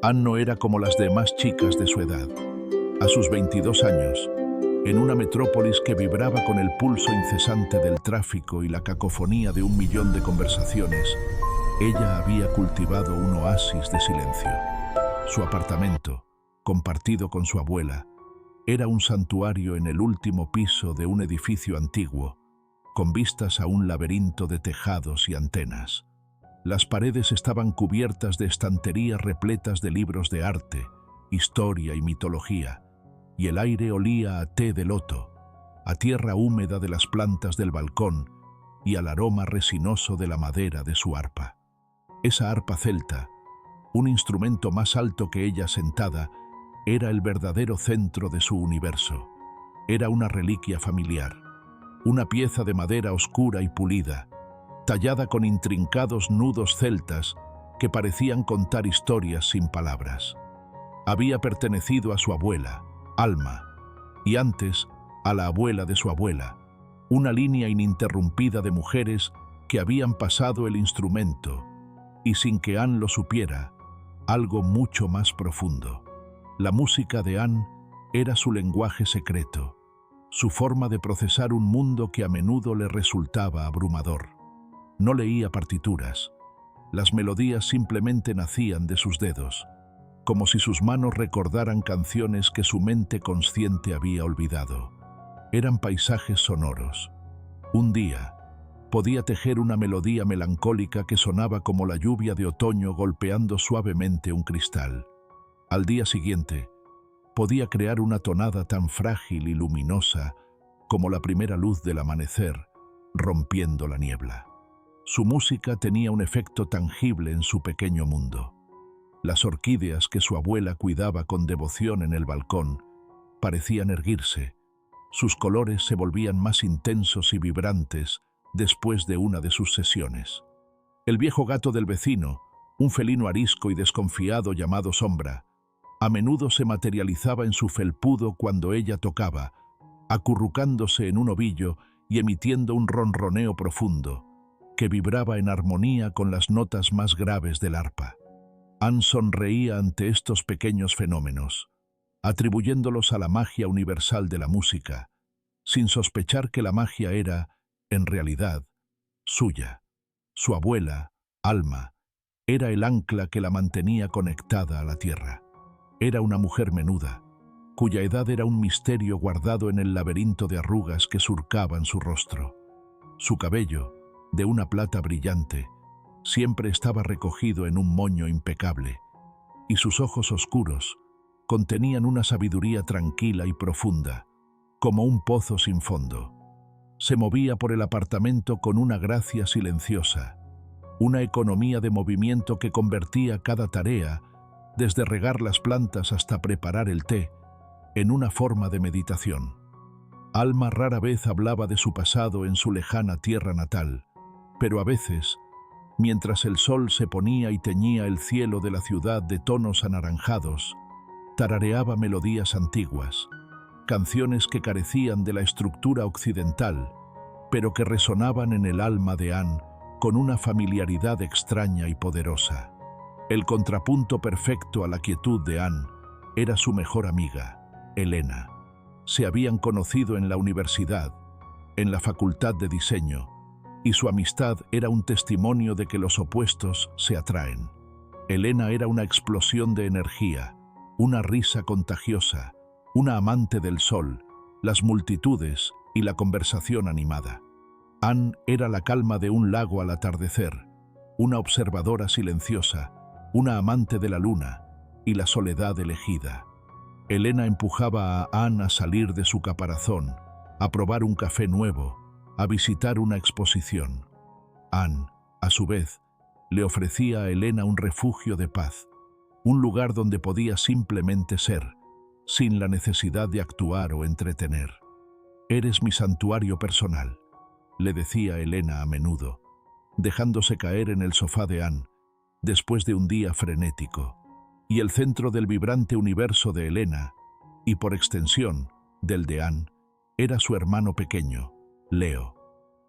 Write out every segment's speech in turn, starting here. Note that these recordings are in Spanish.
Anne no era como las demás chicas de su edad. A sus 22 años, en una metrópolis que vibraba con el pulso incesante del tráfico y la cacofonía de 1 millón de conversaciones, ella había cultivado un oasis de silencio. Su apartamento, compartido con su abuela, era un santuario en el último piso de un edificio antiguo, con vistas a un laberinto de tejados y antenas. Las paredes estaban cubiertas de estanterías repletas de libros de arte, historia y mitología, y el aire olía a té de loto, a tierra húmeda de las plantas del balcón y al aroma resinoso de la madera de su arpa. Esa arpa celta, un instrumento más alto que ella sentada, era el verdadero centro de su universo. Era una reliquia familiar, una pieza de madera oscura y pulida, tallada con intrincados nudos celtas que parecían contar historias sin palabras. Había pertenecido a su abuela, Alma, y antes a la abuela de su abuela, una línea ininterrumpida de mujeres que habían pasado el instrumento, y sin que Anne lo supiera, algo mucho más profundo. La música de Anne era su lenguaje secreto, su forma de procesar un mundo que a menudo le resultaba abrumador. No leía partituras. Las melodías simplemente nacían de sus dedos, como si sus manos recordaran canciones que su mente consciente había olvidado. Eran paisajes sonoros. Un día, podía tejer una melodía melancólica que sonaba como la lluvia de otoño golpeando suavemente un cristal. Al día siguiente, podía crear una tonada tan frágil y luminosa como la primera luz del amanecer, rompiendo la niebla. Su música tenía un efecto tangible en su pequeño mundo. Las orquídeas que su abuela cuidaba con devoción en el balcón parecían erguirse. Sus colores se volvían más intensos y vibrantes después de una de sus sesiones. El viejo gato del vecino, un felino arisco y desconfiado llamado Sombra, a menudo se materializaba en su felpudo cuando ella tocaba, acurrucándose en un ovillo y emitiendo un ronroneo profundo, que vibraba en armonía con las notas más graves del arpa. Anne sonreía ante estos pequeños fenómenos, atribuyéndolos a la magia universal de la música, sin sospechar que la magia era, en realidad, suya. Su abuela, Alma, era el ancla que la mantenía conectada a la tierra. Era una mujer menuda, cuya edad era un misterio guardado en el laberinto de arrugas que surcaban su rostro. Su cabello, de una plata brillante, siempre estaba recogido en un moño impecable, y sus ojos oscuros contenían una sabiduría tranquila y profunda, como un pozo sin fondo. Se movía por el apartamento con una gracia silenciosa, una economía de movimiento que convertía cada tarea, desde regar las plantas hasta preparar el té, en una forma de meditación. Alma rara vez hablaba de su pasado en su lejana tierra natal, pero a veces, mientras el sol se ponía y teñía el cielo de la ciudad de tonos anaranjados, tarareaba melodías antiguas, canciones que carecían de la estructura occidental, pero que resonaban en el alma de Anne con una familiaridad extraña y poderosa. El contrapunto perfecto a la quietud de Anne era su mejor amiga, Elena. Se habían conocido en la universidad, en la facultad de diseño, y su amistad era un testimonio de que los opuestos se atraen. Elena era una explosión de energía, una risa contagiosa, una amante del sol, las multitudes y la conversación animada. Anne era la calma de un lago al atardecer, una observadora silenciosa, una amante de la luna y la soledad elegida. Elena empujaba a Anne a salir de su caparazón, a probar un café nuevo, a visitar una exposición. Anne, a su vez, le ofrecía a Elena un refugio de paz, un lugar donde podía simplemente ser, sin la necesidad de actuar o entretener. «Eres mi santuario personal», le decía Elena a menudo, dejándose caer en el sofá de Anne, después de un día frenético, y el centro del vibrante universo de Elena, y por extensión, del de Anne, era su hermano pequeño, Leo.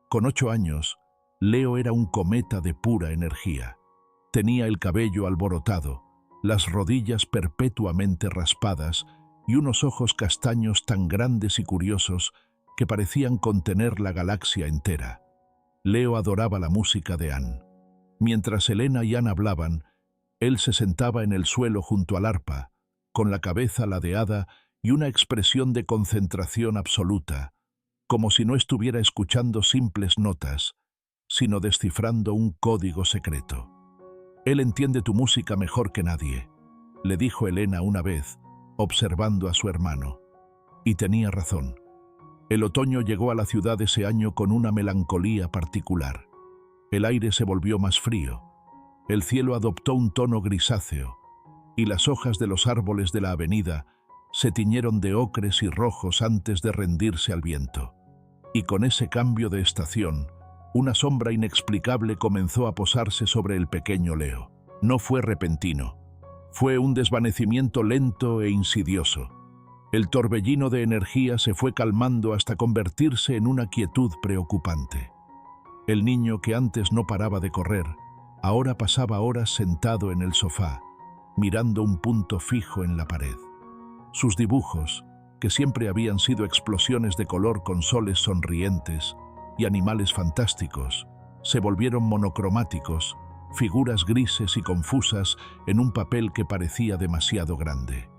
Con 8 años, Leo era un cometa de pura energía. Tenía el cabello alborotado, las rodillas perpetuamente raspadas y unos ojos castaños tan grandes y curiosos que parecían contener la galaxia entera. Leo adoraba la música de Anne. Mientras Elena y Anne hablaban, él se sentaba en el suelo junto al arpa, con la cabeza ladeada y una expresión de concentración absoluta, como si no estuviera escuchando simples notas, sino descifrando un código secreto. «Él entiende tu música mejor que nadie», le dijo Elena una vez, observando a su hermano. Y tenía razón. El otoño llegó a la ciudad ese año con una melancolía particular. El aire se volvió más frío, el cielo adoptó un tono grisáceo, y las hojas de los árboles de la avenida se tiñeron de ocres y rojos antes de rendirse al viento. Y con ese cambio de estación, una sombra inexplicable comenzó a posarse sobre el pequeño Leo. No fue repentino, fue un desvanecimiento lento e insidioso. El torbellino de energía se fue calmando hasta convertirse en una quietud preocupante. El niño que antes no paraba de correr, ahora pasaba horas sentado en el sofá, mirando un punto fijo en la pared. Sus dibujos, que siempre habían sido explosiones de color con soles sonrientes y animales fantásticos, se volvieron monocromáticos, figuras grises y confusas en un papel que parecía demasiado grande.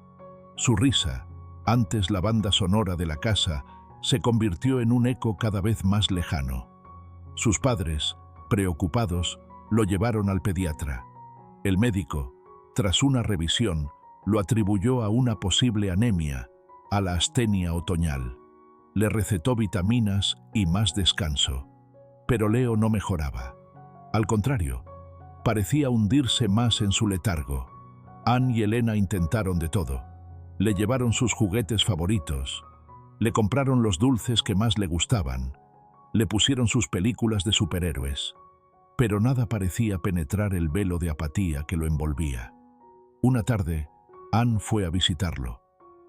Su risa, antes la banda sonora de la casa, se convirtió en un eco cada vez más lejano. Sus padres, preocupados, lo llevaron al pediatra. El médico, tras una revisión, lo atribuyó a una posible anemia, a la astenia otoñal. Le recetó vitaminas y más descanso. Pero Leo no mejoraba. Al contrario, parecía hundirse más en su letargo. Anne y Elena intentaron de todo. Le llevaron sus juguetes favoritos, le compraron los dulces que más le gustaban, le pusieron sus películas de superhéroes, pero nada parecía penetrar el velo de apatía que lo envolvía. Una tarde, Anne fue a visitarlo.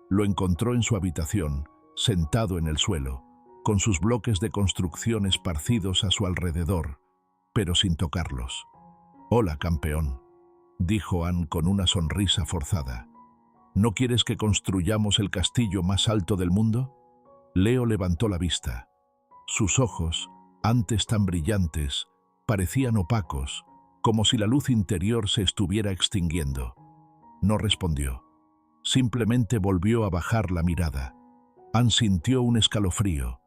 Lo encontró en su habitación, sentado en el suelo, con sus bloques de construcción esparcidos a su alrededor, pero sin tocarlos. «Hola, campeón», dijo Anne con una sonrisa forzada. «¿No quieres que construyamos el castillo más alto del mundo?» Leo levantó la vista. Sus ojos, antes tan brillantes, parecían opacos, como si la luz interior se estuviera extinguiendo. No respondió. Simplemente volvió a bajar la mirada. Anne sintió un escalofrío.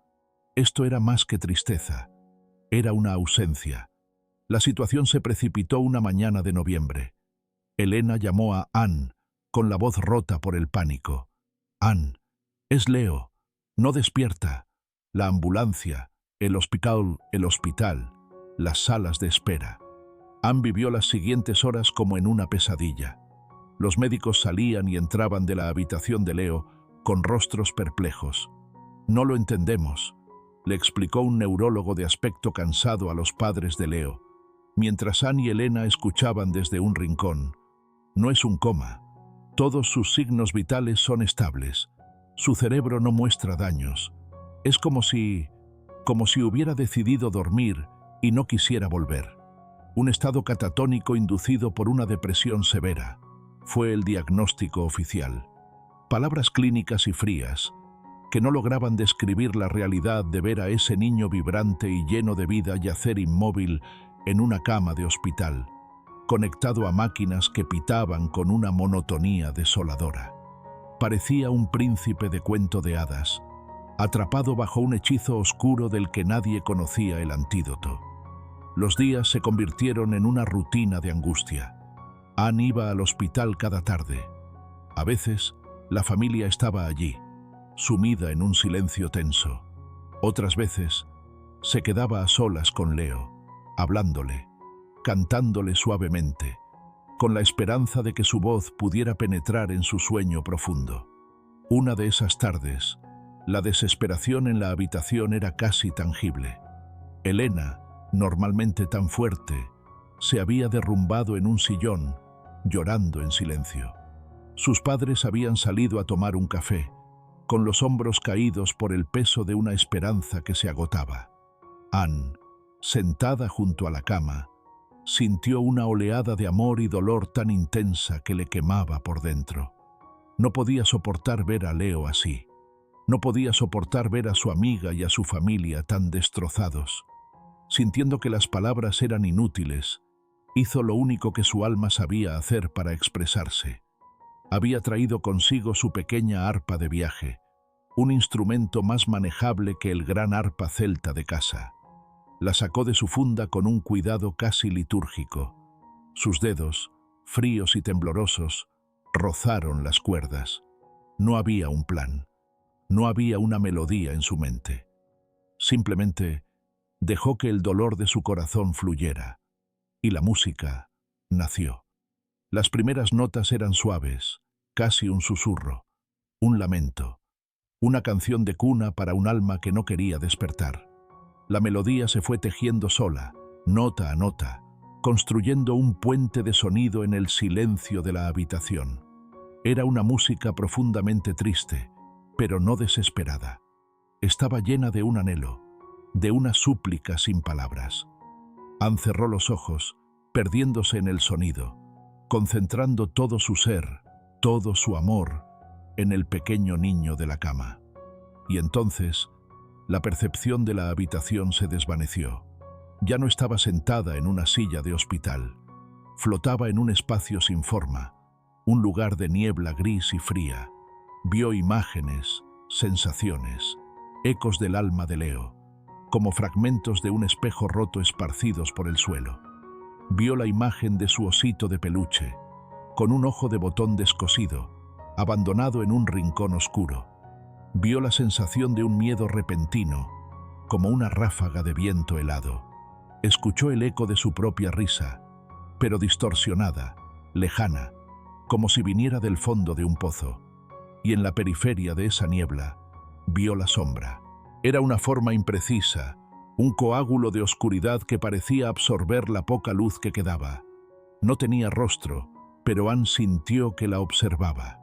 Esto era más que tristeza. Era una ausencia. La situación se precipitó una mañana de noviembre. Elena llamó a Anne, con la voz rota por el pánico. «Anne, es Leo. No despierta». La ambulancia, el hospital, las salas de espera. Anne vivió las siguientes horas como en una pesadilla. Los médicos salían y entraban de la habitación de Leo con rostros perplejos. «No lo entendemos», le explicó un neurólogo de aspecto cansado a los padres de Leo, mientras Anne y Elena escuchaban desde un rincón. «No es un coma. Todos sus signos vitales son estables. Su cerebro no muestra daños. Es como si hubiera decidido dormir y no quisiera volver. Un estado catatónico inducido por una depresión severa», fue el diagnóstico oficial. Palabras clínicas y frías, que no lograban describir la realidad de ver a ese niño vibrante y lleno de vida yacer inmóvil en una cama de hospital, conectado a máquinas que pitaban con una monotonía desoladora. Parecía un príncipe de cuento de hadas, atrapado bajo un hechizo oscuro del que nadie conocía el antídoto. Los días se convirtieron en una rutina de angustia. Anne iba al hospital cada tarde. A veces, la familia estaba allí, sumida en un silencio tenso. Otras veces, se quedaba a solas con Leo, hablándole, cantándole suavemente, con la esperanza de que su voz pudiera penetrar en su sueño profundo. Una de esas tardes, la desesperación en la habitación era casi tangible. Elena, normalmente tan fuerte, se había derrumbado en un sillón, llorando en silencio. Sus padres habían salido a tomar un café, con los hombros caídos por el peso de una esperanza que se agotaba. Anne, sentada junto a la cama, Sintió una oleada de amor y dolor tan intensa que le quemaba por dentro. No podía soportar ver a Leo así. No podía soportar ver a su amiga y a su familia tan destrozados. Sintiendo que las palabras eran inútiles, hizo lo único que su alma sabía hacer para expresarse. Había traído consigo su pequeña arpa de viaje, un instrumento más manejable que el gran arpa celta de casa. La sacó de su funda con un cuidado casi litúrgico. Sus dedos, fríos y temblorosos, rozaron las cuerdas. No había un plan. No había una melodía en su mente. Simplemente dejó que el dolor de su corazón fluyera. Y la música nació. Las primeras notas eran suaves, casi un susurro, un lamento, una canción de cuna para un alma que no quería despertar. La melodía se fue tejiendo sola, nota a nota, construyendo un puente de sonido en el silencio de la habitación. Era una música profundamente triste, pero no desesperada. Estaba llena de un anhelo, de una súplica sin palabras. Anne cerró los ojos, perdiéndose en el sonido, concentrando todo su ser, todo su amor, en el pequeño niño de la cama. Y entonces, la percepción de la habitación se desvaneció. Ya no estaba sentada en una silla de hospital. Flotaba en un espacio sin forma, un lugar de niebla gris y fría. Vio imágenes, sensaciones, ecos del alma de Leo, como fragmentos de un espejo roto esparcidos por el suelo. Vio la imagen de su osito de peluche, con un ojo de botón descosido, abandonado en un rincón oscuro. Vio la sensación de un miedo repentino, como una ráfaga de viento helado. Escuchó el eco de su propia risa, pero distorsionada, lejana, como si viniera del fondo de un pozo. Y en la periferia de esa niebla, vio la sombra. Era una forma imprecisa, un coágulo de oscuridad que parecía absorber la poca luz que quedaba. No tenía rostro, pero Anne sintió que la observaba.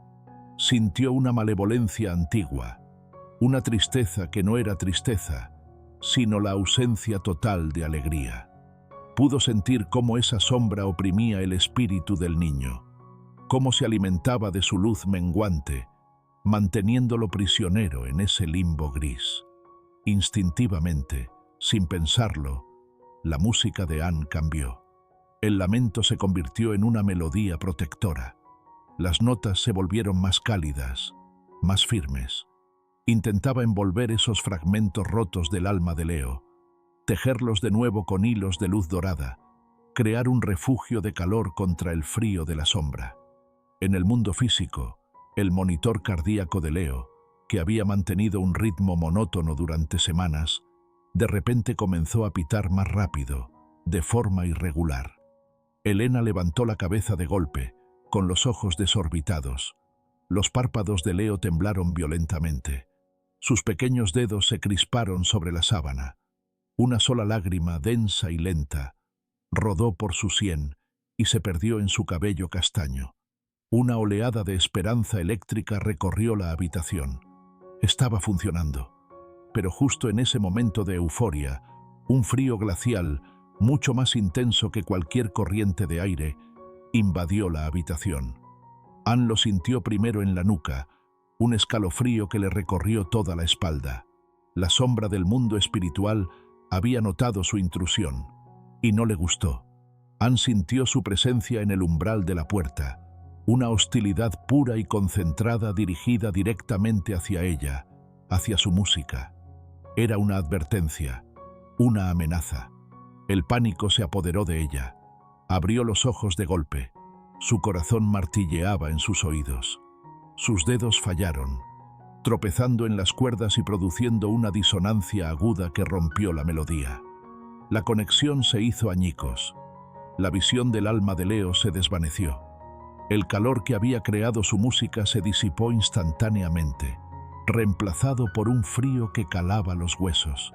Sintió una malevolencia antigua, una tristeza que no era tristeza, sino la ausencia total de alegría. Pudo sentir cómo esa sombra oprimía el espíritu del niño, cómo se alimentaba de su luz menguante, manteniéndolo prisionero en ese limbo gris. Instintivamente, sin pensarlo, la música de Anne cambió. El lamento se convirtió en una melodía protectora. Las notas se volvieron más cálidas, más firmes. Intentaba envolver esos fragmentos rotos del alma de Leo, tejerlos de nuevo con hilos de luz dorada, crear un refugio de calor contra el frío de la sombra. En el mundo físico, el monitor cardíaco de Leo, que había mantenido un ritmo monótono durante semanas, de repente comenzó a pitar más rápido, de forma irregular. Elena levantó la cabeza de golpe, con los ojos desorbitados. Los párpados de Leo temblaron violentamente. Sus pequeños dedos se crisparon sobre la sábana. Una sola lágrima, densa y lenta, rodó por su sien y se perdió en su cabello castaño. Una oleada de esperanza eléctrica recorrió la habitación. Estaba funcionando. Pero justo en ese momento de euforia, un frío glacial, mucho más intenso que cualquier corriente de aire, invadió la habitación. Anne lo sintió primero en la nuca, un escalofrío que le recorrió toda la espalda. La sombra del mundo espiritual había notado su intrusión, y no le gustó. Anne sintió su presencia en el umbral de la puerta, una hostilidad pura y concentrada dirigida directamente hacia ella, hacia su música. Era una advertencia, una amenaza. El pánico se apoderó de ella. Abrió los ojos de golpe. Su corazón martilleaba en sus oídos. Sus dedos fallaron, tropezando en las cuerdas y produciendo una disonancia aguda que rompió la melodía. La conexión se hizo añicos. La visión del alma de Leo se desvaneció. El calor que había creado su música se disipó instantáneamente, reemplazado por un frío que calaba los huesos.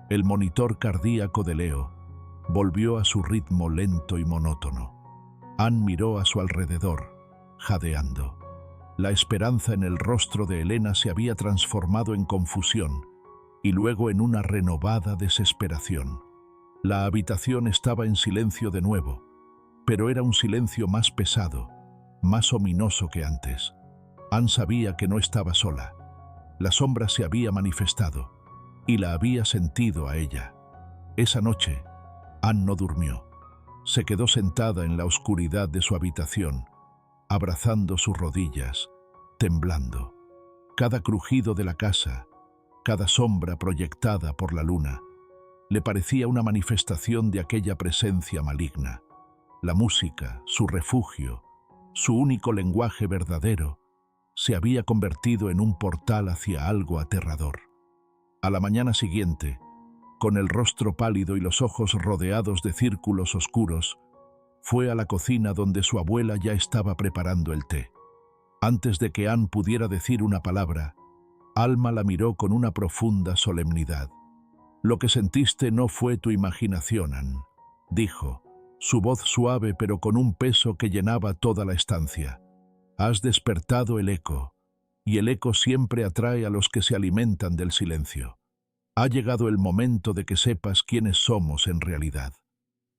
El monitor cardíaco de Leo volvió a su ritmo lento y monótono. Anne miró a su alrededor, jadeando. La esperanza en el rostro de Elena se había transformado en confusión y luego en una renovada desesperación. La habitación estaba en silencio de nuevo, pero era un silencio más pesado, más ominoso que antes. Anne sabía que no estaba sola. La sombra se había manifestado y la había sentido a ella. Esa noche, Anne no durmió. Se quedó sentada en la oscuridad de su habitación, abrazando sus rodillas, temblando. Cada crujido de la casa, cada sombra proyectada por la luna, le parecía una manifestación de aquella presencia maligna. La música, su refugio, su único lenguaje verdadero, se había convertido en un portal hacia algo aterrador. A la mañana siguiente, con el rostro pálido y los ojos rodeados de círculos oscuros, fue a la cocina donde su abuela ya estaba preparando el té. Antes de que Anne pudiera decir una palabra, Alma la miró con una profunda solemnidad. «Lo que sentiste no fue tu imaginación, Anne», dijo, su voz suave pero con un peso que llenaba toda la estancia. «Has despertado el eco, y el eco siempre atrae a los que se alimentan del silencio. Ha llegado el momento de que sepas quiénes somos en realidad».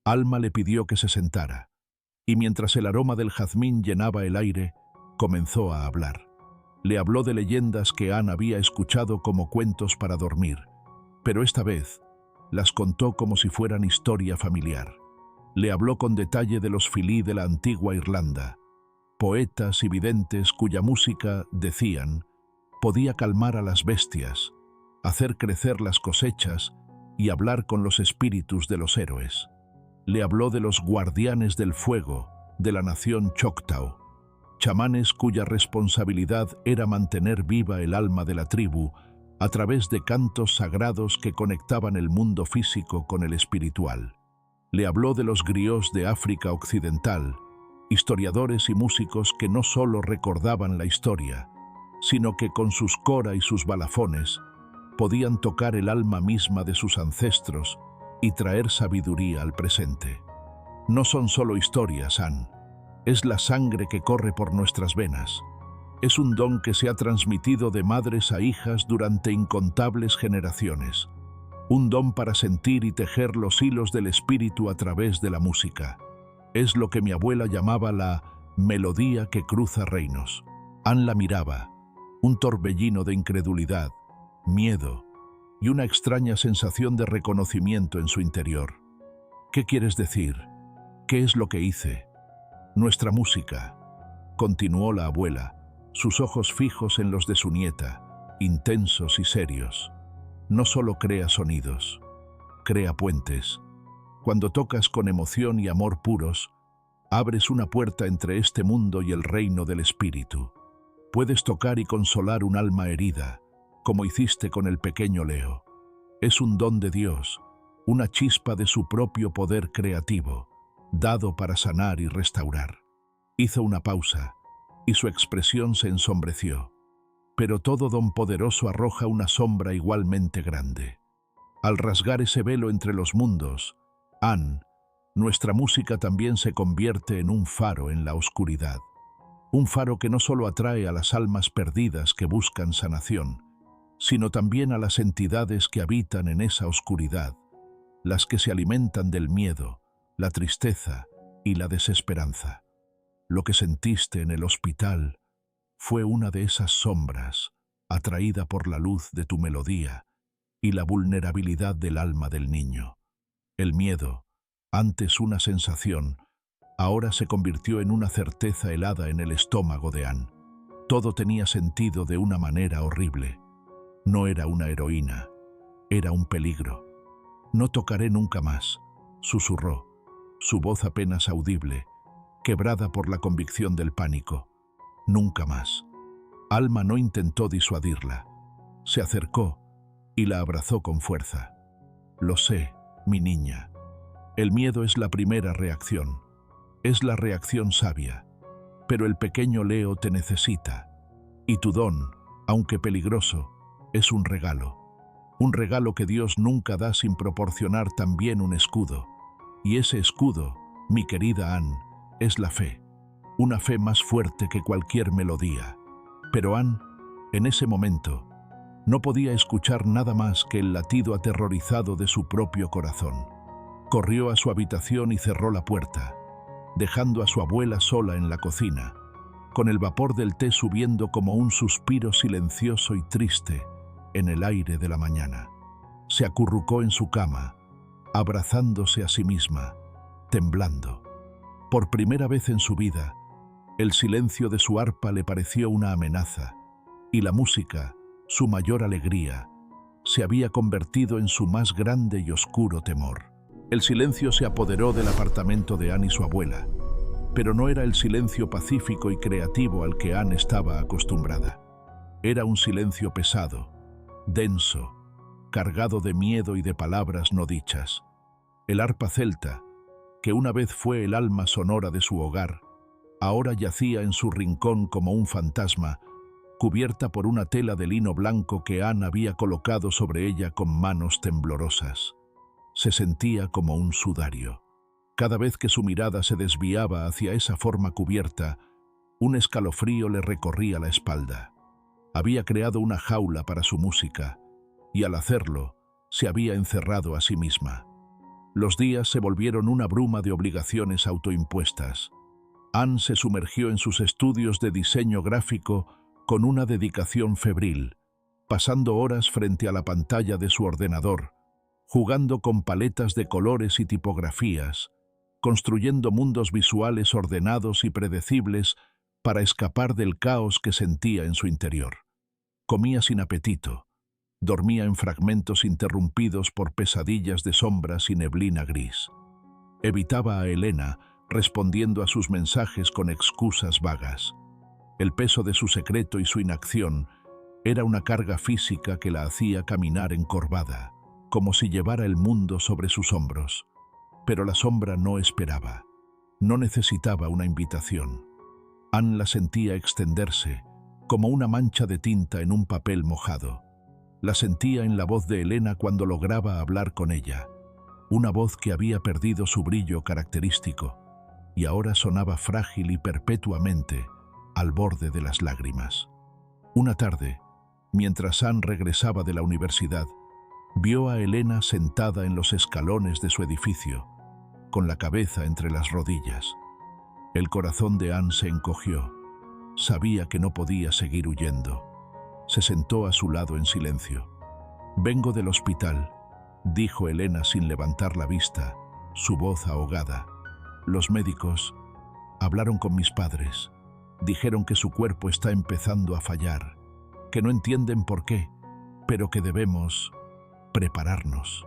Alma le pidió que se sentara, y mientras el aroma del jazmín llenaba el aire, comenzó a hablar. Le habló de leyendas que Anne había escuchado como cuentos para dormir, pero esta vez las contó como si fueran historia familiar. Le habló con detalle de los filí de la antigua Irlanda, poetas y videntes cuya música, decían, podía calmar a las bestias, hacer crecer las cosechas y hablar con los espíritus de los héroes. Le habló de los guardianes del fuego de la nación Choctaw, chamanes cuya responsabilidad era mantener viva el alma de la tribu a través de cantos sagrados que conectaban el mundo físico con el espiritual. Le habló de los griots de África Occidental, historiadores y músicos que no solo recordaban la historia, sino que con sus cora y sus balafones podían tocar el alma misma de sus ancestros y traer sabiduría al presente. No son solo historias, Anne. Es la sangre que corre por nuestras venas. Es un don que se ha transmitido de madres a hijas durante incontables generaciones. Un don para sentir y tejer los hilos del espíritu a través de la música. Es lo que mi abuela llamaba la melodía que cruza reinos. Anne la miraba, un torbellino de incredulidad, miedo y una extraña sensación de reconocimiento en su interior. ¿Qué quieres decir? ¿Qué es lo que hice? Nuestra música, continuó la abuela, sus ojos fijos en los de su nieta, intensos y serios. No solo crea sonidos, crea puentes. Cuando tocas con emoción y amor puros, abres una puerta entre este mundo y el reino del espíritu. Puedes tocar y consolar un alma herida, como hiciste con el pequeño Leo. Es un don de Dios, una chispa de su propio poder creativo, dado para sanar y restaurar. Hizo una pausa, y su expresión se ensombreció. Pero todo don poderoso arroja una sombra igualmente grande. Al rasgar ese velo entre los mundos, Anne, nuestra música también se convierte en un faro en la oscuridad. Un faro que no solo atrae a las almas perdidas que buscan sanación, sino también a las entidades que habitan en esa oscuridad, las que se alimentan del miedo, la tristeza y la desesperanza. Lo que sentiste en el hospital fue una de esas sombras, atraída por la luz de tu melodía y la vulnerabilidad del alma del niño. El miedo, antes una sensación, ahora se convirtió en una certeza helada en el estómago de Anne. Todo tenía sentido de una manera horrible. No era una heroína, era un peligro. «No tocaré nunca más», susurró, su voz apenas audible, quebrada por la convicción del pánico. «Nunca más». Alma no intentó disuadirla. Se acercó y la abrazó con fuerza. «Lo sé, mi niña. El miedo es la primera reacción. Es la reacción sabia. Pero el pequeño Leo te necesita. Y tu don, aunque peligroso, es un regalo. Un regalo que Dios nunca da sin proporcionar también un escudo. Y ese escudo, mi querida Anne, es la fe. Una fe más fuerte que cualquier melodía». Pero Anne, en ese momento, no podía escuchar nada más que el latido aterrorizado de su propio corazón. Corrió a su habitación y cerró la puerta, dejando a su abuela sola en la cocina, con el vapor del té subiendo como un suspiro silencioso y triste en el aire de la mañana. Se acurrucó en su cama, abrazándose a sí misma, temblando. Por primera vez en su vida, el silencio de su arpa le pareció una amenaza, y la música, su mayor alegría, se había convertido en su más grande y oscuro temor. El silencio se apoderó del apartamento de Anne y su abuela, pero no era el silencio pacífico y creativo al que Anne estaba acostumbrada. Era un silencio pesado, denso, cargado de miedo y de palabras no dichas. El arpa celta, que una vez fue el alma sonora de su hogar, ahora yacía en su rincón como un fantasma, cubierta por una tela de lino blanco que Anne había colocado sobre ella con manos temblorosas. Se sentía como un sudario. Cada vez que su mirada se desviaba hacia esa forma cubierta, un escalofrío le recorría la espalda. Había creado una jaula para su música, y al hacerlo, se había encerrado a sí misma. Los días se volvieron una bruma de obligaciones autoimpuestas. Anne se sumergió en sus estudios de diseño gráfico con una dedicación febril, pasando horas frente a la pantalla de su ordenador, jugando con paletas de colores y tipografías, construyendo mundos visuales ordenados y predecibles para escapar del caos que sentía en su interior. Comía sin apetito, dormía en fragmentos interrumpidos por pesadillas de sombras y neblina gris. Evitaba a Elena, respondiendo a sus mensajes con excusas vagas. El peso de su secreto y su inacción era una carga física que la hacía caminar encorvada, como si llevara el mundo sobre sus hombros. Pero la sombra no esperaba. No necesitaba una invitación. Anne la sentía extenderse, como una mancha de tinta en un papel mojado. La sentía en la voz de Elena cuando lograba hablar con ella, una voz que había perdido su brillo característico y ahora sonaba frágil y perpetuamente al borde de las lágrimas. Una tarde, mientras Anne regresaba de la universidad, vio a Elena sentada en los escalones de su edificio, con la cabeza entre las rodillas. El corazón de Anne se encogió. Sabía que no podía seguir huyendo. Se sentó a su lado en silencio. «Vengo del hospital», dijo Elena sin levantar la vista, su voz ahogada. «Los médicos hablaron con mis padres. Dijeron que su cuerpo está empezando a fallar, que no entienden por qué, pero que debemos prepararnos».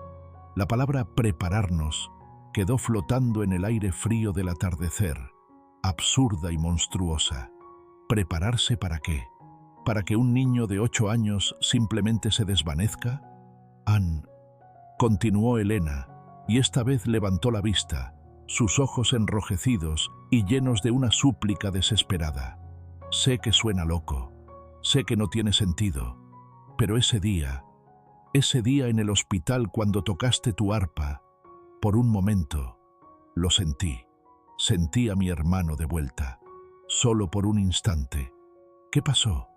La palabra prepararnos quedó flotando en el aire frío del atardecer, absurda y monstruosa. ¿Prepararse para qué? ¿Para que un niño de 8 años simplemente se desvanezca? «Anne», continuó Elena, y esta vez levantó la vista, sus ojos enrojecidos y llenos de una súplica desesperada. «Sé que suena loco, sé que no tiene sentido, pero ese día en el hospital cuando tocaste tu arpa, por un momento, lo sentí. Sentí a mi hermano de vuelta, solo por un instante. ¿Qué pasó?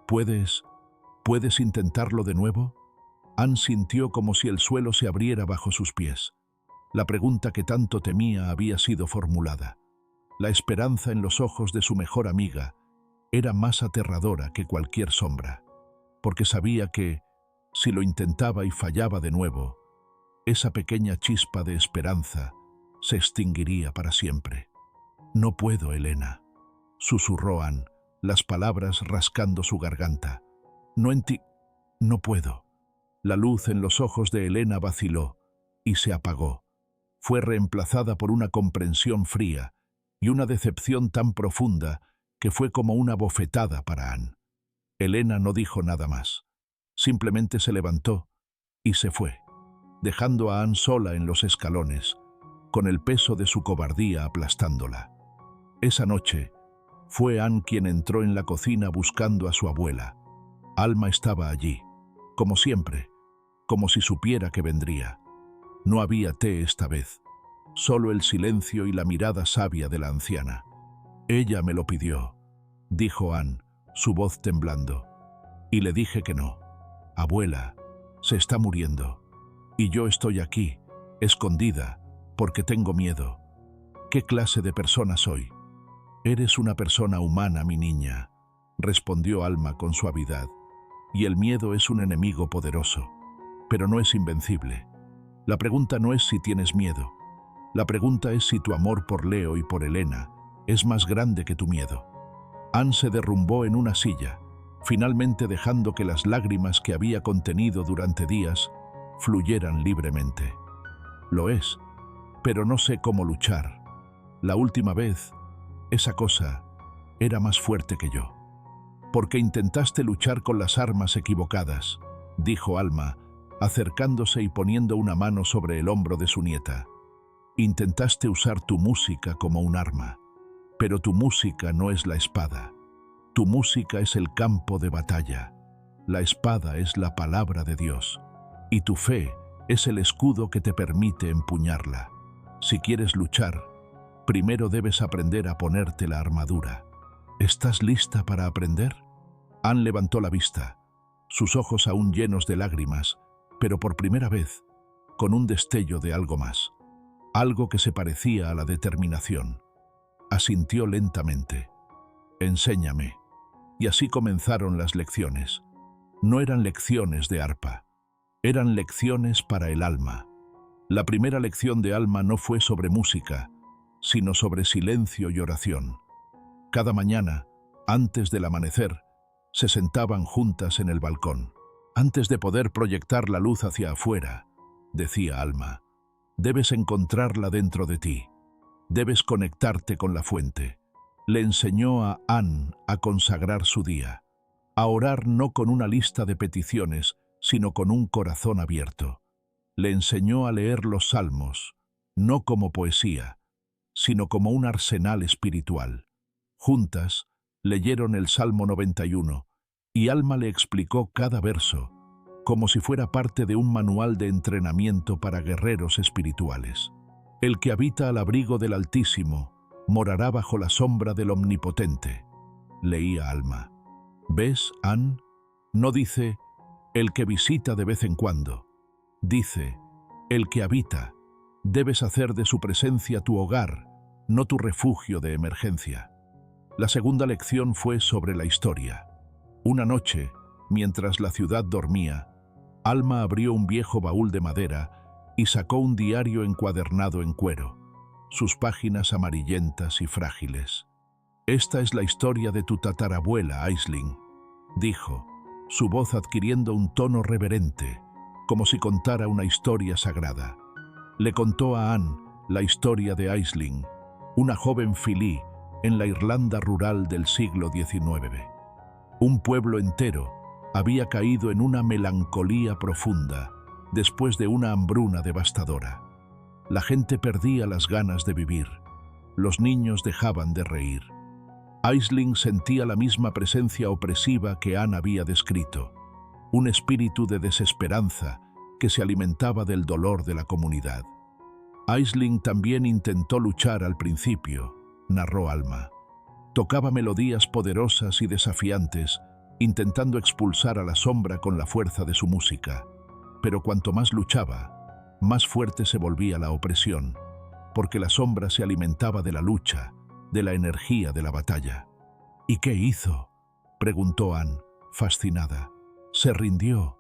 ¿Puedes intentarlo de nuevo?» Anne sintió como si el suelo se abriera bajo sus pies. La pregunta que tanto temía había sido formulada. La esperanza en los ojos de su mejor amiga era más aterradora que cualquier sombra, porque sabía que, si lo intentaba y fallaba de nuevo, esa pequeña chispa de esperanza se extinguiría para siempre. «No puedo, Elena», susurró Anne, las palabras rascando su garganta. «No puedo». La luz en los ojos de Elena vaciló y se apagó. Fue reemplazada por una comprensión fría y una decepción tan profunda que fue como una bofetada para Anne. Elena no dijo nada más. Simplemente se levantó y se fue, dejando a Anne sola en los escalones, con el peso de su cobardía aplastándola. Esa noche, fue Anne quien entró en la cocina buscando a su abuela. Alma estaba allí, como siempre, como si supiera que vendría. No había té esta vez, solo el silencio y la mirada sabia de la anciana. «Ella me lo pidió», dijo Anne, su voz temblando. «Y le dije que no. Abuela, se está muriendo. Y yo estoy aquí, escondida, Porque tengo miedo. ¿Qué clase de persona soy? Eres una persona humana, mi niña, respondió Alma con suavidad. Y el miedo es un enemigo poderoso, pero no es invencible. La pregunta no es si tienes miedo. La pregunta es si tu amor por Leo y por Elena es más grande que tu miedo. Anne se derrumbó en una silla, finalmente dejando que las lágrimas que había contenido durante días fluyeran libremente. Lo es, pero no sé cómo luchar. La última vez, esa cosa era más fuerte que yo. Porque intentaste luchar con las armas equivocadas, dijo Alma, acercándose y poniendo una mano sobre el hombro de su nieta. Intentaste usar tu música como un arma, pero tu música no es la espada. Tu música es el campo de batalla. La espada es la palabra de Dios, y tu fe es el escudo que te permite empuñarla. Si quieres luchar, primero debes aprender a ponerte la armadura. ¿Estás lista para aprender? Anne levantó la vista, sus ojos aún llenos de lágrimas, pero por primera vez, con un destello de algo más. Algo que se parecía a la determinación. Asintió lentamente. Enséñame. Y así comenzaron las lecciones. No eran lecciones de arpa. Eran lecciones para el alma. La primera lección de Alma no fue sobre música, sino sobre silencio y oración. Cada mañana, antes del amanecer, se sentaban juntas en el balcón. Antes de poder proyectar la luz hacia afuera, decía Alma, debes encontrarla dentro de ti. Debes conectarte con la fuente. Le enseñó a Anne a consagrar su día, a orar no con una lista de peticiones, sino con un corazón abierto. Le enseñó a leer los salmos, no como poesía, sino como un arsenal espiritual. Juntas, leyeron el Salmo 91, y Alma le explicó cada verso, como si fuera parte de un manual de entrenamiento para guerreros espirituales. El que habita al abrigo del Altísimo morará bajo la sombra del Omnipotente, leía Alma. ¿Ves, Anne? No dice, el que visita de vez en cuando. Dice, el que habita. Debes hacer de su presencia tu hogar, no tu refugio de emergencia. La segunda lección fue sobre la historia. Una noche, mientras la ciudad dormía, Alma abrió un viejo baúl de madera y sacó un diario encuadernado en cuero, sus páginas amarillentas y frágiles. «Esta es la historia de tu tatarabuela, Aisling», dijo, su voz adquiriendo un tono reverente, como si contara una historia sagrada. Le contó a Anne la historia de Aisling, una joven filí en la Irlanda rural del siglo XIX. Un pueblo entero había caído en una melancolía profunda después de una hambruna devastadora. La gente perdía las ganas de vivir. Los niños dejaban de reír. Aisling sentía la misma presencia opresiva que Anne había descrito, un espíritu de desesperanza que se alimentaba del dolor de la comunidad. Aisling también intentó luchar al principio, narró Alma. Tocaba melodías poderosas y desafiantes, intentando expulsar a la sombra con la fuerza de su música. Pero cuanto más luchaba, más fuerte se volvía la opresión, porque la sombra se alimentaba de la lucha, de la energía de la batalla. ¿Y qué hizo?, preguntó Anne, fascinada. Se rindió,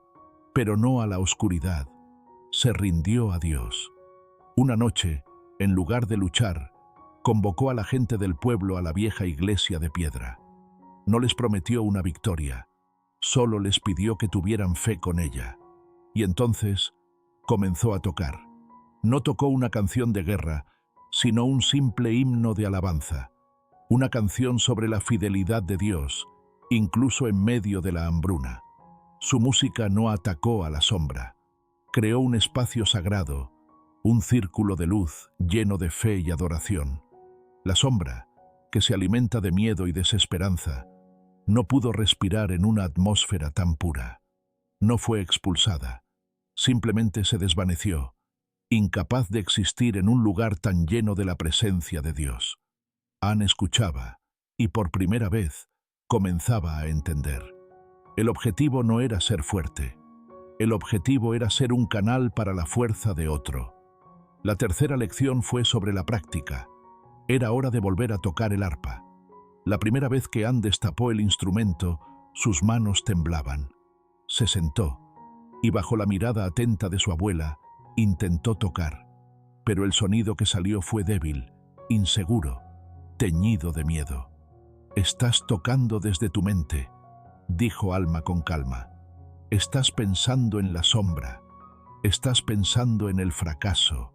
pero no a la oscuridad. Se rindió a Dios. Una noche, en lugar de luchar, convocó a la gente del pueblo a la vieja iglesia de piedra. No les prometió una victoria, solo les pidió que tuvieran fe con ella. Y entonces comenzó a tocar. No tocó una canción de guerra, sino un simple himno de alabanza, una canción sobre la fidelidad de Dios, incluso en medio de la hambruna. Su música no atacó a la sombra, creó un espacio sagrado, un círculo de luz lleno de fe y adoración. La sombra, que se alimenta de miedo y desesperanza, no pudo respirar en una atmósfera tan pura. No fue expulsada, simplemente se desvaneció, incapaz de existir en un lugar tan lleno de la presencia de Dios. Anne escuchaba, y por primera vez comenzaba a entender. El objetivo no era ser fuerte, el objetivo era ser un canal para la fuerza de otro. La tercera lección fue sobre la práctica. Era hora de volver a tocar el arpa. La primera vez que Anne destapó el instrumento, sus manos temblaban. Se sentó y, bajo la mirada atenta de su abuela, intentó tocar. Pero el sonido que salió fue débil, inseguro, teñido de miedo. «Estás tocando desde tu mente», dijo Alma con calma. «Estás pensando en la sombra. Estás pensando en el fracaso.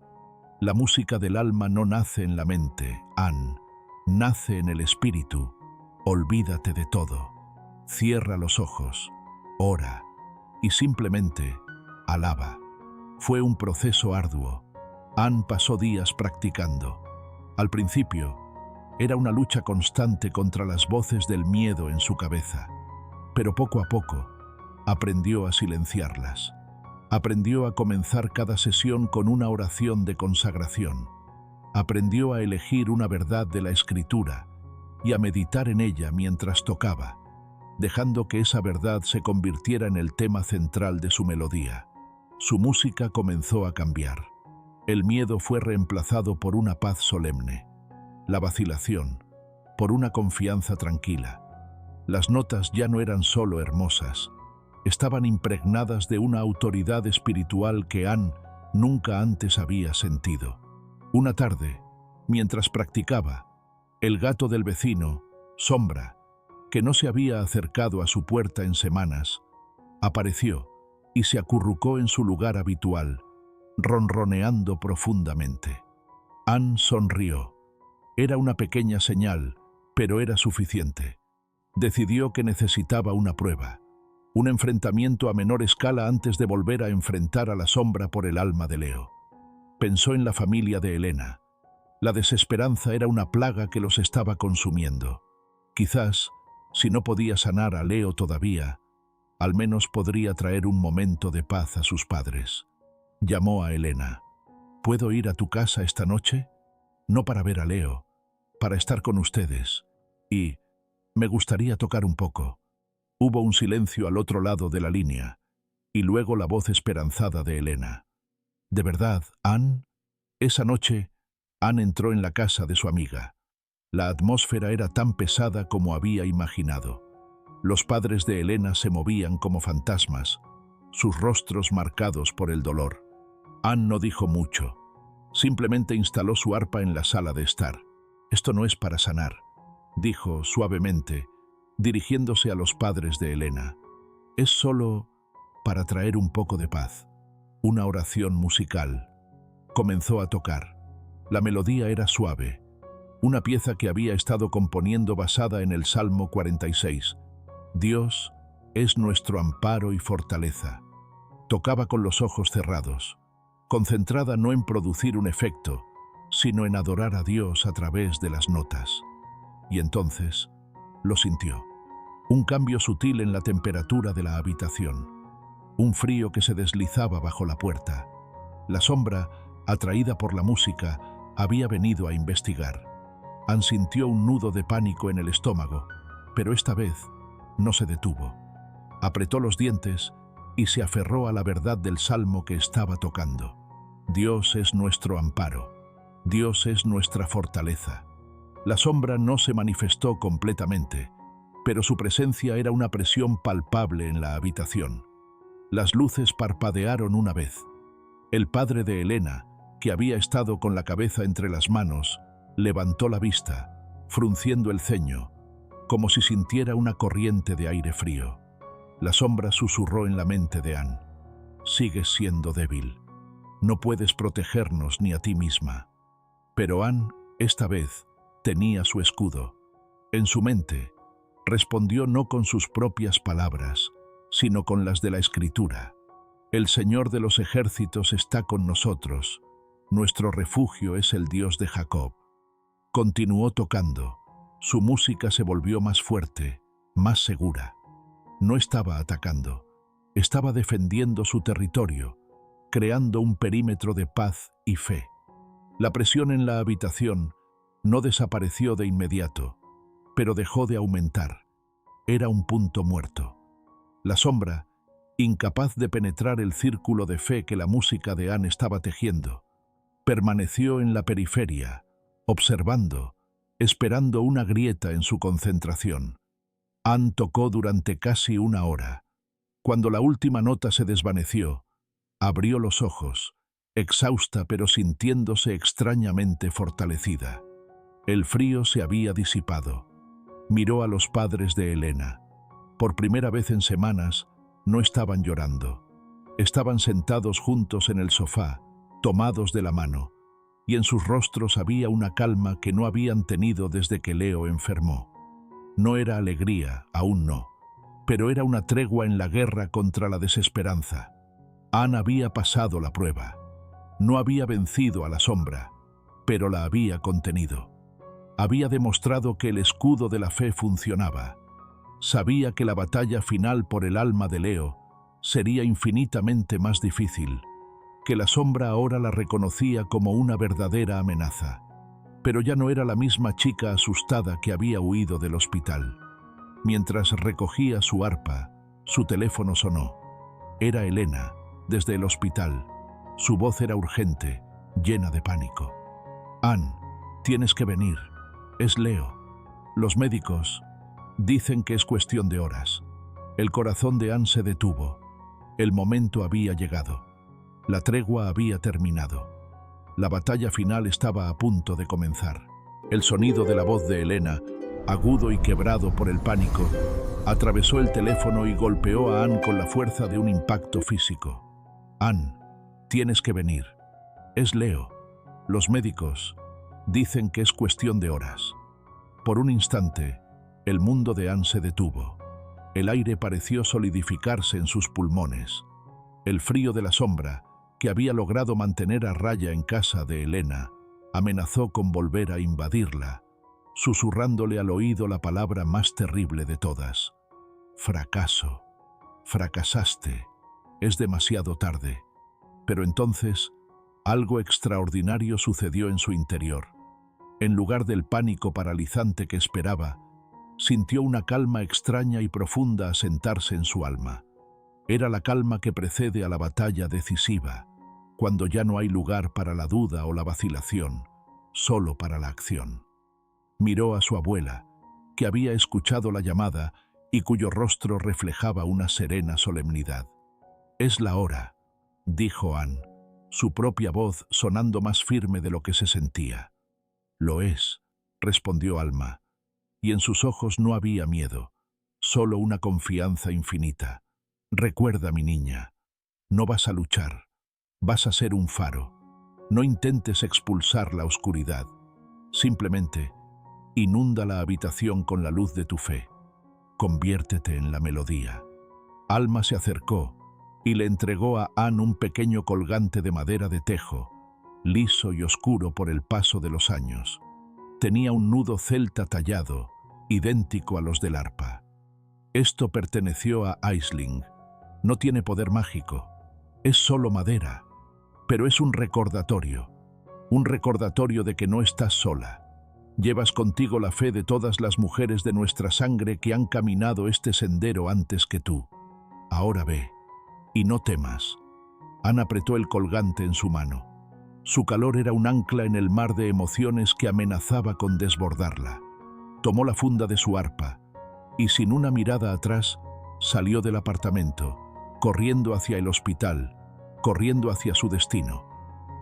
La música del alma no nace en la mente, Anne. Nace en el espíritu. Olvídate de todo. Cierra los ojos, ora y simplemente alaba». Fue un proceso arduo. Anne pasó días practicando. Al principio, era una lucha constante contra las voces del miedo en su cabeza. Pero poco a poco, aprendió a silenciarlas. Aprendió a comenzar cada sesión con una oración de consagración. Aprendió a elegir una verdad de la escritura y a meditar en ella mientras tocaba, dejando que esa verdad se convirtiera en el tema central de su melodía. Su música comenzó a cambiar. El miedo fue reemplazado por una paz solemne. La vacilación, por una confianza tranquila. Las notas ya no eran solo hermosas, estaban impregnadas de una autoridad espiritual que Anne nunca antes había sentido. Una tarde, mientras practicaba, el gato del vecino, Sombra, que no se había acercado a su puerta en semanas, apareció y se acurrucó en su lugar habitual, ronroneando profundamente. Anne sonrió. Era una pequeña señal, pero era suficiente. Decidió que necesitaba una prueba, un enfrentamiento a menor escala antes de volver a enfrentar a la sombra por el alma de Leo. Pensó en la familia de Elena. La desesperanza era una plaga que los estaba consumiendo. Quizás, si no podía sanar a Leo todavía, al menos podría traer un momento de paz a sus padres. Llamó a Elena. «¿Puedo ir a tu casa esta noche? No para ver a Leo, para estar con ustedes. Y me gustaría tocar un poco». Hubo un silencio al otro lado de la línea, y luego la voz esperanzada de Elena. «¿De verdad, Anne?» Esa noche, Anne entró en la casa de su amiga. La atmósfera era tan pesada como había imaginado. Los padres de Elena se movían como fantasmas, sus rostros marcados por el dolor. Anne no dijo mucho. Simplemente instaló su arpa en la sala de estar. «Esto no es para sanar», dijo suavemente, dirigiéndose a los padres de Elena. «Es solo para traer un poco de paz». Una oración musical. Comenzó a tocar. La melodía era suave, una pieza que había estado componiendo basada en el Salmo 46. «Dios es nuestro amparo y fortaleza». Tocaba con los ojos cerrados, concentrada no en producir un efecto, sino en adorar a Dios a través de las notas. Y entonces lo sintió. Un cambio sutil en la temperatura de la habitación. Un frío que se deslizaba bajo la puerta. La sombra, atraída por la música, había venido a investigar. Anne sintió un nudo de pánico en el estómago, pero esta vez no se detuvo. Apretó los dientes y se aferró a la verdad del salmo que estaba tocando. Dios es nuestro amparo. Dios es nuestra fortaleza. La sombra no se manifestó completamente, pero su presencia era una presión palpable en la habitación. Las luces parpadearon una vez. El padre de Elena, que había estado con la cabeza entre las manos, levantó la vista, frunciendo el ceño, como si sintiera una corriente de aire frío. La sombra susurró en la mente de Anne. «Sigues siendo débil. No puedes protegernos ni a ti misma». Pero Anne, esta vez, tenía su escudo. En su mente, respondió no con sus propias palabras, sino con las de la Escritura. «El Señor de los ejércitos está con nosotros. Nuestro refugio es el Dios de Jacob». Continuó tocando. Su música se volvió más fuerte, más segura. No estaba atacando, estaba defendiendo su territorio, creando un perímetro de paz y fe. La presión en la habitación no desapareció de inmediato, pero dejó de aumentar. Era un punto muerto. La sombra, incapaz de penetrar el círculo de fe que la música de Anne estaba tejiendo, Permaneció en la periferia, observando, esperando una grieta en su concentración. Anne tocó durante casi una hora. Cuando la última nota se desvaneció, abrió los ojos, exhausta pero sintiéndose extrañamente fortalecida. El frío se había disipado. Miró a los padres de Elena. Por primera vez en semanas, no estaban llorando. Estaban sentados juntos en el sofá, tomados de la mano, y en sus rostros había una calma que no habían tenido desde que Leo enfermó. No era alegría, aún no, pero era una tregua en la guerra contra la desesperanza. Anne había pasado la prueba. No había vencido a la sombra, pero la había contenido. Había demostrado que el escudo de la fe funcionaba. Sabía que la batalla final por el alma de Leo sería infinitamente más difícil, que la sombra ahora la reconocía como una verdadera amenaza. Pero ya no era la misma chica asustada que había huido del hospital. Mientras recogía su arpa, su teléfono sonó. Era Elena, desde el hospital. Su voz era urgente, llena de pánico. «Anne, tienes que venir. Es Leo. Los médicos dicen que es cuestión de horas». El corazón de Anne se detuvo. El momento había llegado. La tregua había terminado. La batalla final estaba a punto de comenzar. El sonido de la voz de Elena, agudo y quebrado por el pánico, atravesó el teléfono y golpeó a Anne con la fuerza de un impacto físico. «Anne, tienes que venir. Es Leo. Los médicos dicen que es cuestión de horas». Por un instante, el mundo de Anne se detuvo. El aire pareció solidificarse en sus pulmones. El frío de la sombra, que había logrado mantener a raya en casa de Elena, amenazó con volver a invadirla, susurrándole al oído la palabra más terrible de todas: fracaso. Fracasaste. Es demasiado tarde. Pero entonces, algo extraordinario sucedió en su interior. En lugar del pánico paralizante que esperaba, sintió una calma extraña y profunda asentarse en su alma. Era la calma que precede a la batalla decisiva, cuando ya no hay lugar para la duda o la vacilación, solo para la acción. Miró a su abuela, que había escuchado la llamada y cuyo rostro reflejaba una serena solemnidad. «Es la hora», dijo Anne, su propia voz sonando más firme de lo que se sentía. «Lo es», respondió Alma, y en sus ojos no había miedo, solo una confianza infinita. «Recuerda, mi niña, no vas a luchar, vas a ser un faro. No intentes expulsar la oscuridad, simplemente inunda la habitación con la luz de tu fe. Conviértete en la melodía». Alma se acercó y le entregó a Anne un pequeño colgante de madera de tejo, liso y oscuro por el paso de los años. Tenía un nudo celta tallado, idéntico a los del arpa. Esto perteneció a Aisling. No tiene poder mágico, es solo madera, pero es un recordatorio de que no estás sola. Llevas contigo la fe de todas las mujeres de nuestra sangre que han caminado este sendero antes que tú. Ahora ve, y no temas. Anne apretó el colgante en su mano. Su calor era un ancla en el mar de emociones que amenazaba con desbordarla. Tomó la funda de su arpa y, sin una mirada atrás, salió del apartamento, corriendo hacia el hospital, corriendo hacia su destino.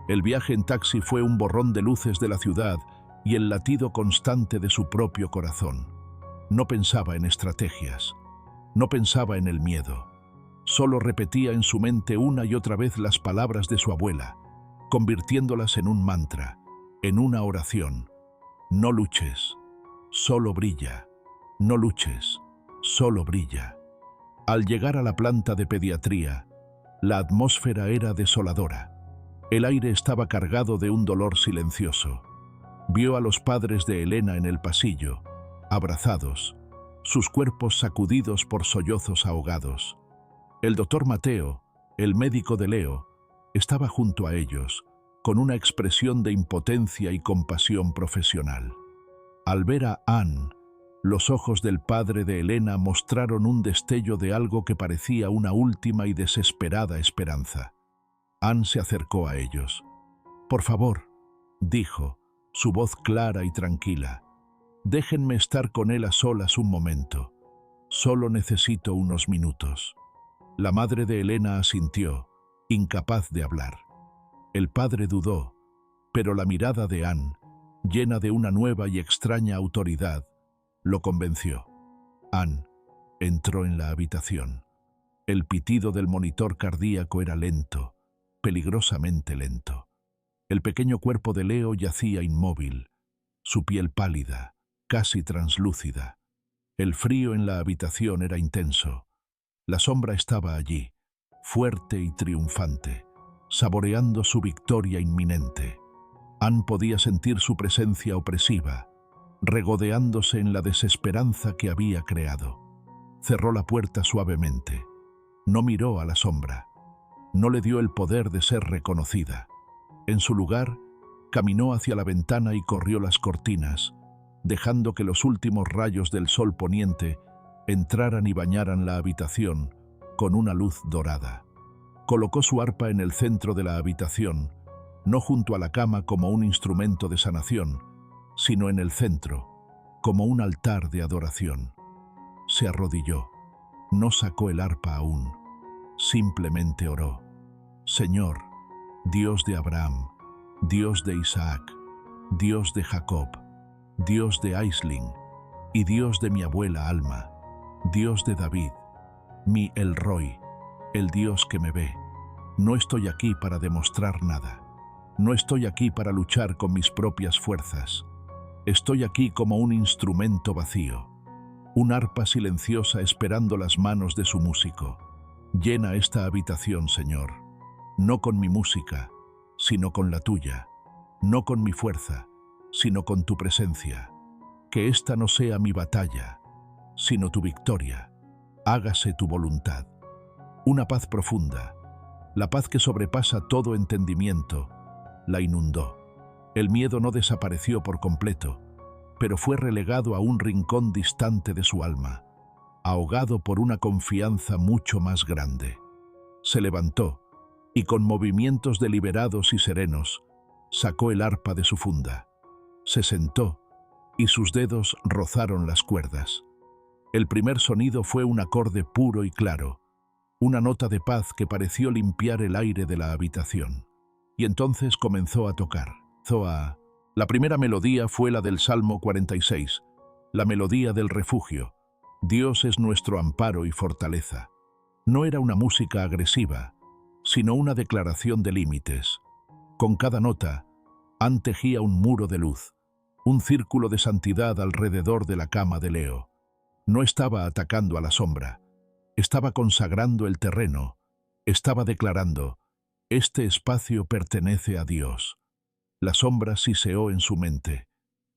El viaje en taxi fue un borrón de luces de la ciudad y el latido constante de su propio corazón. No pensaba en estrategias, no pensaba en el miedo. Solo repetía en su mente una y otra vez las palabras de su abuela, convirtiéndolas en un mantra, en una oración. No luches, solo brilla. No luches, solo brilla. Al llegar a la planta de pediatría, la atmósfera era desoladora. El aire estaba cargado de un dolor silencioso. Vio a los padres de Elena en el pasillo, abrazados, sus cuerpos sacudidos por sollozos ahogados. El doctor Mateo, el médico de Leo, estaba junto a ellos, con una expresión de impotencia y compasión profesional. Al ver a Anne, los ojos del padre de Elena mostraron un destello de algo que parecía una última y desesperada esperanza. Anne se acercó a ellos. Por favor, dijo, su voz clara y tranquila. Déjenme estar con él a solas un momento. Solo necesito unos minutos. La madre de Elena asintió, incapaz de hablar. El padre dudó, pero la mirada de Anne, llena de una nueva y extraña autoridad, lo convenció. Anne entró en la habitación. El pitido del monitor cardíaco era lento, peligrosamente lento. El pequeño cuerpo de Leo yacía inmóvil, su piel pálida, casi translúcida. El frío en la habitación era intenso. La sombra estaba allí, fuerte y triunfante, saboreando su victoria inminente. Anne podía sentir su presencia opresiva, regodeándose en la desesperanza que había creado. Cerró la puerta suavemente. No miró a la sombra. No le dio el poder de ser reconocida. En su lugar, caminó hacia la ventana y corrió las cortinas, dejando que los últimos rayos del sol poniente entraran y bañaran la habitación con una luz dorada. Colocó su arpa en el centro de la habitación, no junto a la cama como un instrumento de sanación, sino en el centro, como un altar de adoración. Se arrodilló. No sacó el arpa aún. Simplemente oró. Señor, Dios de Abraham, Dios de Isaac, Dios de Jacob, Dios de Aisling y Dios de mi abuela Alma, Dios de David, mi El Roy, el Dios que me ve. No estoy aquí para demostrar nada. No estoy aquí para luchar con mis propias fuerzas. Estoy aquí como un instrumento vacío, un arpa silenciosa esperando las manos de su músico. Llena esta habitación, Señor, no con mi música, sino con la tuya, no con mi fuerza, sino con tu presencia. Que esta no sea mi batalla, sino tu victoria. Hágase tu voluntad. Una paz profunda, la paz que sobrepasa todo entendimiento, la inundó. El miedo no desapareció por completo, pero fue relegado a un rincón distante de su alma, ahogado por una confianza mucho más grande. Se levantó y con movimientos deliberados y serenos sacó el arpa de su funda. Se sentó y sus dedos rozaron las cuerdas. El primer sonido fue un acorde puro y claro, una nota de paz que pareció limpiar el aire de la habitación. Y entonces comenzó a tocar. La primera melodía fue la del Salmo 46, la melodía del refugio. Dios es nuestro amparo y fortaleza. No era una música agresiva, sino una declaración de límites. Con cada nota, Anne tejía un muro de luz, un círculo de santidad alrededor de la cama de Leo. No estaba atacando a la sombra, estaba consagrando el terreno, estaba declarando: este espacio pertenece a Dios. La sombra siseó en su mente,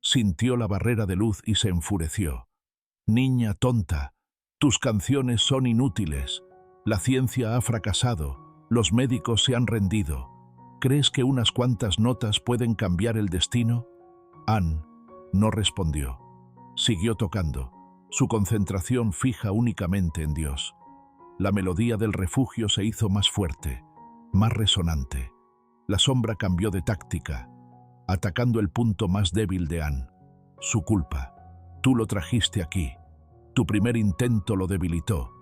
sintió la barrera de luz y se enfureció. Niña tonta, tus canciones son inútiles, la ciencia ha fracasado, los médicos se han rendido. ¿Crees que unas cuantas notas pueden cambiar el destino? Anne no respondió. Siguió tocando, su concentración fija únicamente en Dios. La melodía del refugio se hizo más fuerte, más resonante. La sombra cambió de táctica, atacando el punto más débil de Anne, su culpa. Tú lo trajiste aquí. Tu primer intento lo debilitó.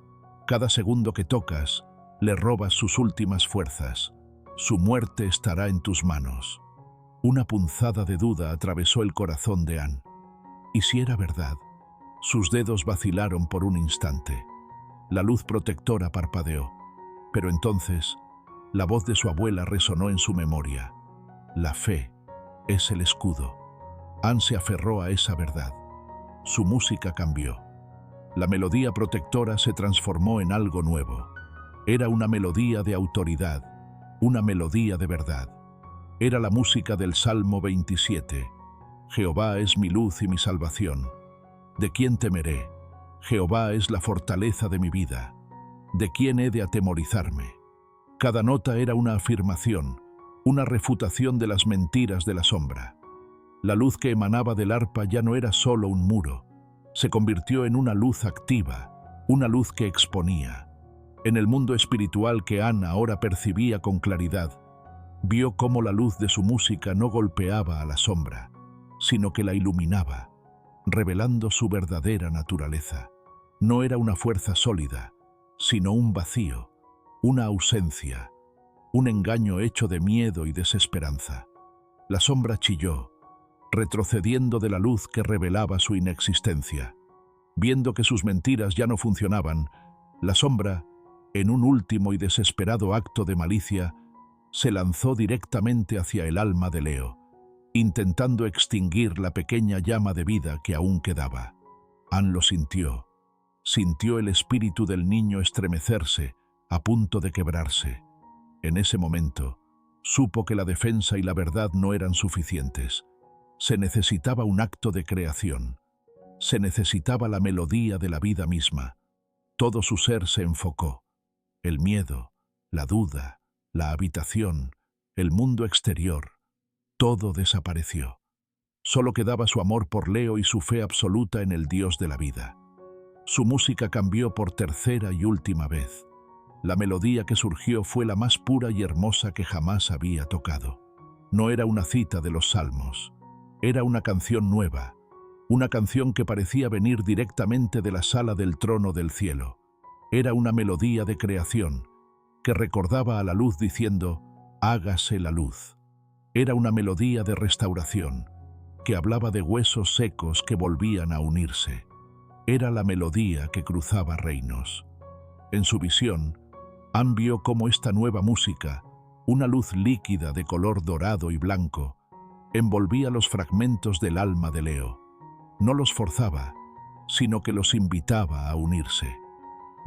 Cada segundo que tocas, le robas sus últimas fuerzas. Su muerte estará en tus manos. Una punzada de duda atravesó el corazón de Anne. ¿Y si era verdad? Sus dedos vacilaron por un instante. La luz protectora parpadeó. Pero entonces, la voz de su abuela resonó en su memoria. La fe es el escudo. Anne se aferró a esa verdad. Su música cambió. La melodía protectora se transformó en algo nuevo. Era una melodía de autoridad, una melodía de verdad. Era la música del Salmo 27. Jehová es mi luz y mi salvación. ¿De quién temeré? Jehová es la fortaleza de mi vida. ¿De quién he de atemorizarme? Cada nota era una afirmación, una refutación de las mentiras de la sombra. La luz que emanaba del arpa ya no era solo un muro, se convirtió en una luz activa, una luz que exponía. En el mundo espiritual que Anne ahora percibía con claridad, Vio cómo la luz de su música no golpeaba a la sombra, sino que la iluminaba, revelando su verdadera naturaleza. No era una fuerza sólida, sino un vacío, una ausencia, un engaño hecho de miedo y desesperanza. La sombra chilló, retrocediendo de la luz que revelaba su inexistencia. Viendo que sus mentiras ya no funcionaban, la sombra, en un último y desesperado acto de malicia, se lanzó directamente hacia el alma de Leo, intentando extinguir la pequeña llama de vida que aún quedaba. Anne lo sintió el espíritu del niño estremecerse, a punto de quebrarse. En ese momento, supo que la defensa y la verdad no eran suficientes. Se necesitaba un acto de creación. Se necesitaba la melodía de la vida misma. Todo su ser se enfocó. El miedo, la duda, la habitación, el mundo exterior, todo desapareció. Solo quedaba su amor por Leo y su fe absoluta en el Dios de la vida. Su música cambió por tercera y última vez. La melodía que surgió fue la más pura y hermosa que jamás había tocado. No era una cita de los salmos. Era una canción nueva, una canción que parecía venir directamente de la sala del trono del cielo. Era una melodía de creación, que recordaba a la luz diciendo, hágase la luz. Era una melodía de restauración, que hablaba de huesos secos que volvían a unirse. Era la melodía que cruzaba reinos. En su visión, Anne vio cómo esta nueva música, una luz líquida de color dorado y blanco, envolvía los fragmentos del alma de Leo. No los forzaba, sino que los invitaba a unirse.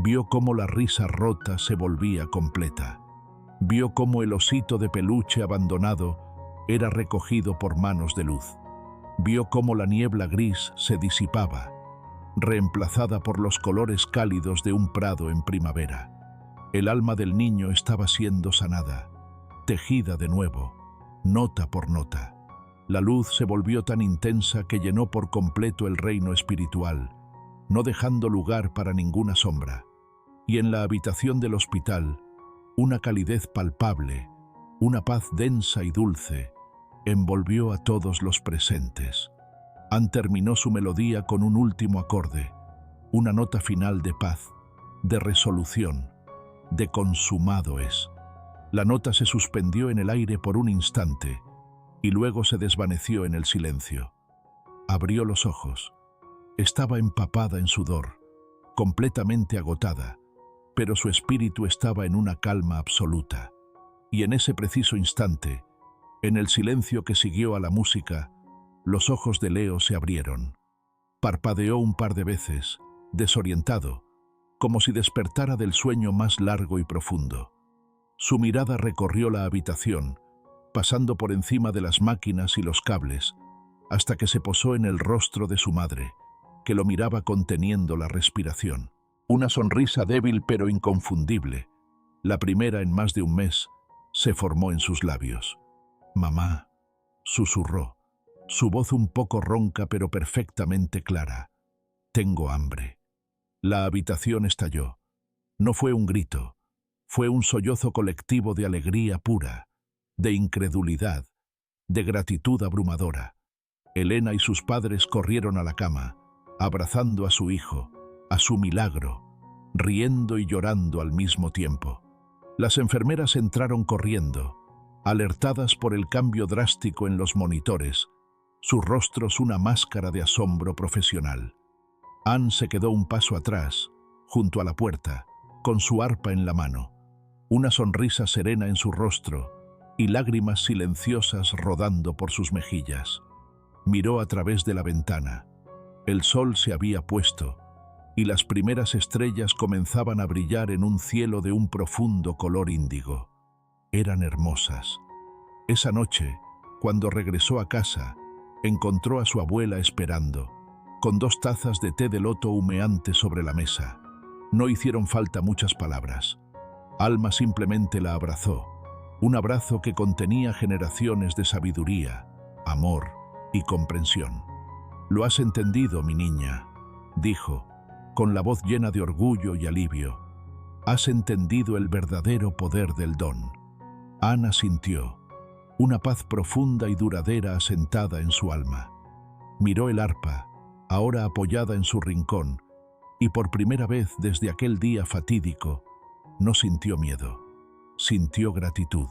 Vio cómo la risa rota se volvía completa. Vio cómo el osito de peluche abandonado era recogido por manos de luz. Vio cómo la niebla gris se disipaba, reemplazada por los colores cálidos de un prado en primavera. El alma del niño estaba siendo sanada, tejida de nuevo, nota por nota. La luz se volvió tan intensa que llenó por completo el reino espiritual, no dejando lugar para ninguna sombra. Y en la habitación del hospital, una calidez palpable, una paz densa y dulce, envolvió a todos los presentes. Anne terminó su melodía con un último acorde, una nota final de paz, de resolución, de consumado es. La nota se suspendió en el aire por un instante y luego se desvaneció en el silencio. Abrió los ojos. Estaba empapada en sudor, completamente agotada, pero su espíritu estaba en una calma absoluta. Y en ese preciso instante, en el silencio que siguió a la música, los ojos de Leo se abrieron. Parpadeó un par de veces, desorientado, como si despertara del sueño más largo y profundo. Su mirada recorrió la habitación, pasando por encima de las máquinas y los cables, hasta que se posó en el rostro de su madre, que lo miraba conteniendo la respiración. Una sonrisa débil pero inconfundible, la primera en más de un mes, se formó en sus labios. «Mamá», susurró, su voz un poco ronca pero perfectamente clara. «Tengo hambre». La habitación estalló. No fue un grito, fue un sollozo colectivo de alegría pura, de incredulidad, de gratitud abrumadora. Elena y sus padres corrieron a la cama, abrazando a su hijo, a su milagro, riendo y llorando al mismo tiempo. Las enfermeras entraron corriendo, alertadas por el cambio drástico en los monitores, sus rostros una máscara de asombro profesional. Anne se quedó un paso atrás, junto a la puerta, con su arpa en la mano, una sonrisa serena en su rostro y lágrimas silenciosas rodando por sus mejillas. Miró a través de la ventana. El sol se había puesto y las primeras estrellas comenzaban a brillar en un cielo de un profundo color índigo. Eran hermosas. Esa noche, cuando regresó a casa, encontró a su abuela esperando, con 2 tazas de té de loto humeante sobre la mesa. No hicieron falta muchas palabras. Alma simplemente la abrazó, un abrazo que contenía generaciones de sabiduría, amor y comprensión. «Lo has entendido, mi niña», dijo, con la voz llena de orgullo y alivio. «Has entendido el verdadero poder del don». Anne asintió, una paz profunda y duradera asentada en su alma. Miró el arpa, ahora apoyada en su rincón, y por primera vez desde aquel día fatídico, no sintió miedo, sintió gratitud.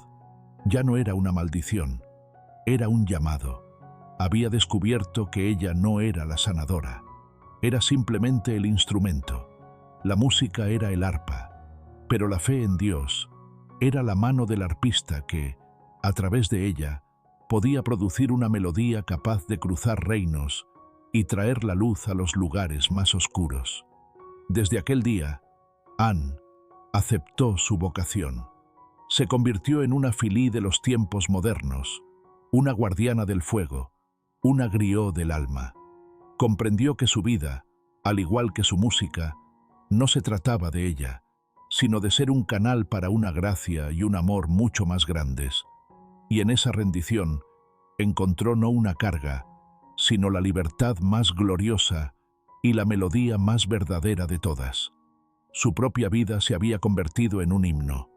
Ya no era una maldición, era un llamado. Había descubierto que ella no era la sanadora, era simplemente el instrumento. La música era el arpa, pero la fe en Dios era la mano del arpista que, a través de ella, podía producir una melodía capaz de cruzar reinos y traer la luz a los lugares más oscuros. Desde aquel día, Anne aceptó su vocación. Se convirtió en una Philly de los tiempos modernos, una guardiana del fuego, una griot del alma. Comprendió que su vida, al igual que su música, no se trataba de ella, sino de ser un canal para una gracia y un amor mucho más grandes. Y en esa rendición encontró no una carga, sino la libertad más gloriosa y la melodía más verdadera de todas. Su propia vida se había convertido en un himno.